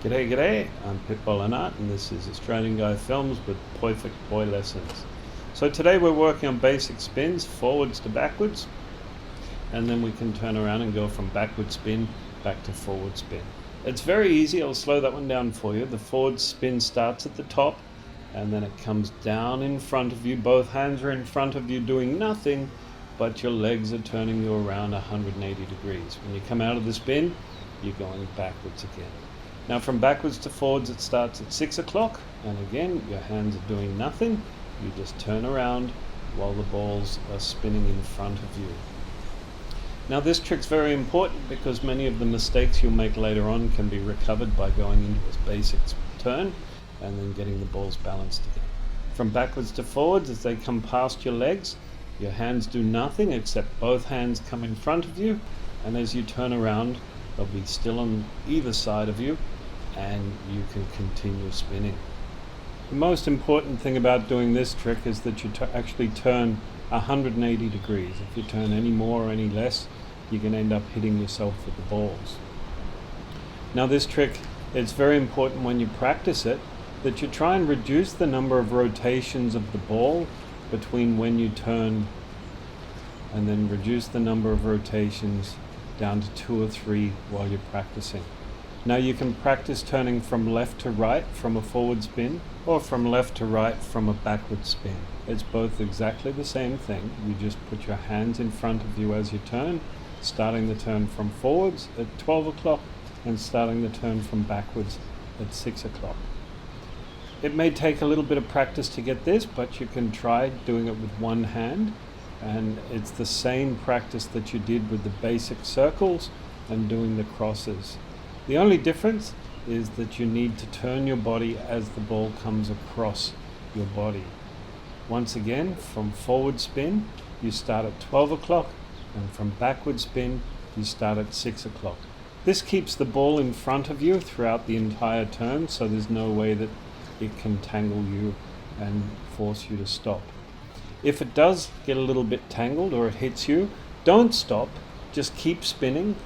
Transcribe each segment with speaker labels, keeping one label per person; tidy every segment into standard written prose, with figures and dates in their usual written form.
Speaker 1: G'day, g'day, I'm Pitbull and this is Australianguy Films with Poi Fect Lessons. So today we're working on basic spins, forwards to backwards, and then we can turn around and go from backward spin back to forward spin. It's very easy, I'll slow that one down for you. The forward spin starts at the top, and then it comes down in front of you. Both hands are in front of you doing nothing, but your legs are turning you around 180 degrees. When you come out of the spin, you're going backwards again. Now from backwards to forwards it starts at 6 o'clock, and again your hands are doing nothing. You just turn around while the balls are spinning in front of you. Now this trick's very important because many of the mistakes you'll make later on can be recovered by going into this basic turn and then getting the balls balanced again. From backwards to forwards, as they come past your legs, your hands do nothing except both hands come in front of you, and as you turn around they'll be still on either side of you and you can continue spinning. The most important thing about doing this trick is that you actually turn 180 degrees. If you turn any more or any less, you can end up hitting yourself with the balls. Now this trick, it's very important when you practice it that you try and reduce the number of rotations of the ball between when you turn, and then reduce the number of rotations down to 2 or 3 while you're practicing. Now you can practice turning from left to right from a forward spin, or from left to right from a backward spin. It's both exactly the same thing. You just put your hands in front of you as you turn, starting the turn from forwards at 12 o'clock and starting the turn from backwards at 6 o'clock. It may take a little bit of practice to get this, but you can try doing it with one hand, and it's the same practice that you did with the basic circles and doing the crosses. The only difference is that you need to turn your body as the ball comes across your body. Once again, from forward spin you start at 12 o'clock, and from backward spin you start at 6 o'clock. This keeps the ball in front of you throughout the entire turn, so there's no way that it can tangle you and force you to stop. If it does get a little bit tangled or it hits you, don't stop, just keep spinning,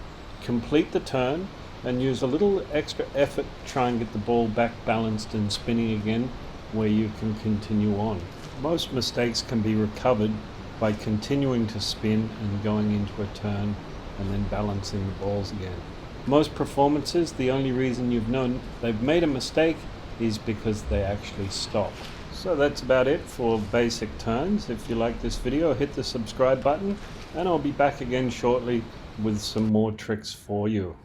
Speaker 1: complete the turn, and use a little extra effort to try and get the ball back balanced and spinning again where you can continue on. Most mistakes can be recovered by continuing to spin and going into a turn and then balancing the balls again. Most performances, the only reason you've known they've made a mistake is because they actually stop. So that's about it for basic turns. If you like this video, hit the subscribe button and I'll be back again shortly with some more tricks for you.